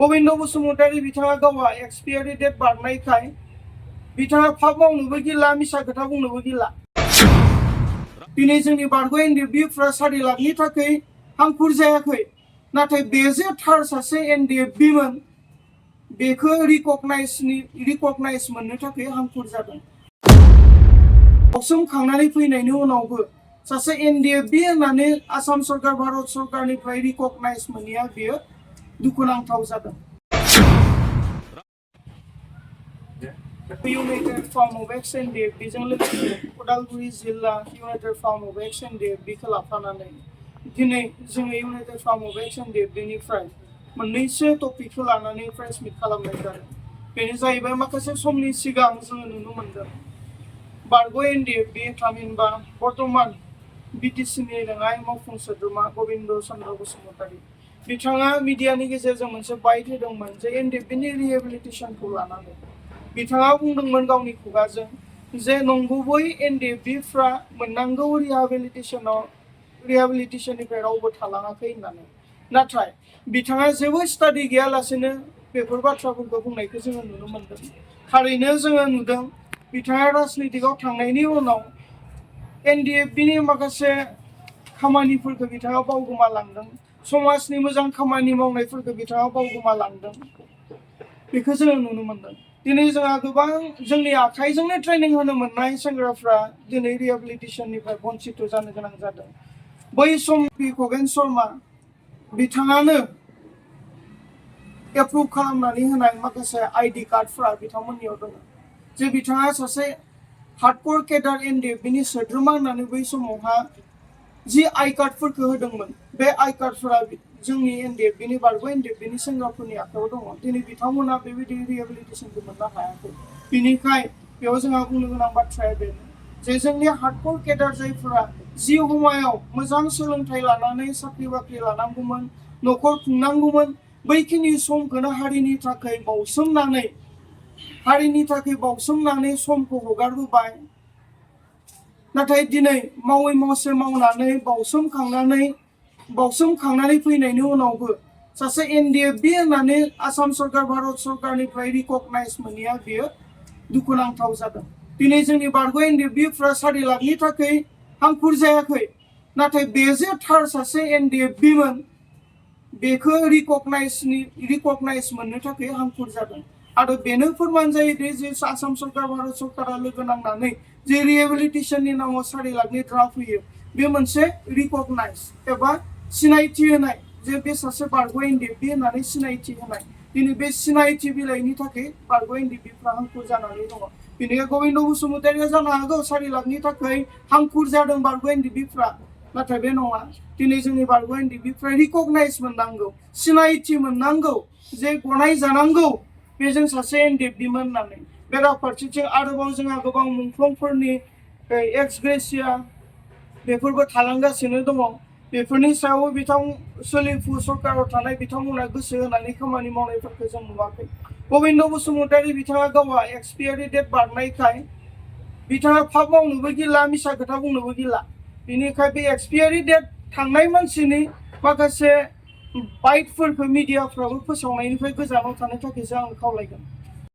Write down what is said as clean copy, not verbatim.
गwnangkou बिथाङा गावहा expiry date बारनायखाय बिथाङा फाब मावनोबो गिला मिसा खोथा बुंनोबो गिला। दिनै जोंनि बारग' NDFBफ्रा 4 लाखनि थाखाय हांखुर जायाखै, नाथाय बे जे थार सासे NDFB मोन बेखौ रिकगनाइज मोननो थाखाय हांखुर जादों। बावसोमखांनानै फैनायनि उनावबो सासे NDFB होननानै आसाम सरकार भारत सरकारनिफ्राय रिकगनाइज मोनैया बेयो दुखुनांथाव जादों। इउनाइटेड फार्म अफ एक्स NDFBजों लोगोसे उदालगुरि जिल्ला इउनाइटेड फार्म अफ एक्स NDFBखौ लाफानानै दिनै जोङो इउनाइटेड फार्म अफ एक्स NDFBनिफ्राय मोननैसो टपिकखौ लानानै प्रेस मिट खालामनाय जादों। बेनो जाहैबाय माखासे समनि सिगां जोङो नुनो मोनदों बारग' NDFB थामहिनबा बर्तमान BTCनि लेङाइ मावफुं सोद्रोमा गबिन्द चन्द्र बसुमतारी बिथाङा मिडियानि गेजेरजों मोनसे बाइट होदोंमोन जे NDFBनि रिहेबिलिटेसनखौ लानानै बिथाङा बुंदोंमोन गावनि खुगाजों जे नंगुबै NDFBफ्रा मोननांगौ रिहेबिलिटेसननिफ्राय रावबो थालाङाखै होननानै, नाथाय बिथाङा जेबो स्टाडि गैयालासेनो बेफोर बाथ्राफोरखौ बुंनायखौ जोङो नुनो मोनदों। थारैनो जोङो नुदों बिथाङा राजनितिकआव थांनायनि उनाव NDFBनि माखासे खामानिफोरखौ बिथाङा बावगोमालांदों, समाजनि मोजां खामानि मावनायफोरखौ बिथाङा बावगोमालांदों, बेखौ जोङो नुनो मोनदों। दिनै जोंहा गोबां जोंनि आखाइजोंनो ट्रेनिं होनो मोननाय सेंग्राफ्रा दिनै रिहेबिलिटेसननिफ्राय बन्सित जानो गोनां जादों। बै समनि खगेन शर्मा बिथाङानो एप्रुभ खालामनानै होनाय माखासे ID कार्डफ्रा बिथांमोननियाव दङ, जे बिथाङा सासे हार्डकोर केडार NDFBनि सोद्रोमा होननानै बै समावहा जि आई कार्डफोरखौ होदोंमोन बे आई कार्डफोरा जोंनि NDFBनि बारग' NDFBनि सेंग्राफोरनि आखायाव दङ। दिनै बिथांमोना बेबायदि रिहेबिलिटेसनखौ मोननो हायाखै। बिनिखाय बेयाव जोंहा बुंनो गोनां बाथ्राया बेनो जे जोंनि हार्डकोर केडार जायफोरा जिउ हमायाव मोजां सोलोंथाइ लानानै साख्रि बाख्रि लानांगौमोन, न'खर खुंनांगौमोन, बैखिनि समखौनो हारिनि थाखाय बावसोमनानै समखौ हगारबोबाय, नाथाय दिनै मावै मावसे मावनानै बावसोमखांनानै फैनायनि उनावबो सासे NDFB होननानै आसाम सरकार भारत सरकारनिफ्राय रिकगनाइज मोनैया बेयो दुखुनांथाव जादों। दिनै जोंनि बारग' NDFBफ्रा 4 लाखनि थाखाय हांखुर जायाखै, नाथाय बे जे थार सासे NDFB मोन बेखौ रिकगनाइज मोननो थाखाय हांखुर जादों। आरो बेनो फोरमान जायो जे आसाम सरकार भारत सरकारा लोगो नांनानै जे रिहेबिलिटेसननि नामाव 4 लाखनि ड्राफ्ट होयो, बे मोनसे रिकगनाइज एबा सिनायथि होनाय जे बे सासे बारग' NDFB होननानै सिनायथि होनाय। दिनै बे सिनायथि बिलाइनि थाखाय बारग' NDFBफ्रा हांखुर जानानै दङ। बेनिखायनो गबिन्द बसुमतारीया जानो हागौ 4 लाखनि थाखाय हांखुर जादों बारग' NDFBफ्रा, नाथाय बे नङा। दिनै जोंनि बारग' NDFBफ्रा रिकगनाइज मोननांगौ, सिनायथि मोननांगौ, जे गनाय जानांगौ बेजों सासे NDFB मोन होननानै। बेराफारसेथिं आरोबाव जोंहा गोबां मुंख्लंफोरनि एक्स ग्रेसिया बेफोरबो थालांगासिनो दङ। बेफोरनि सायावबो सोलिफु सरकाराव थानाय बिथांमोना गोसो होनानै खामानि मावनायफोरखौ जों नुवाखै। गबिन्द बसुमतारी बिथाङा गावहा एक्सपायरि डेट बारनायखाय बिथाङा फाब मावनोबो गिला मिसा खोथा बुंनोबो गिला। बेनिखाय बे एक्सपायरि डेट थांनाय मानसिनि माखासे बाइटफोरखौ मिडियाफ्राबो फोसावनायनिफ्राय गोजानाव थानो थाखायसो आं खावलायगोन।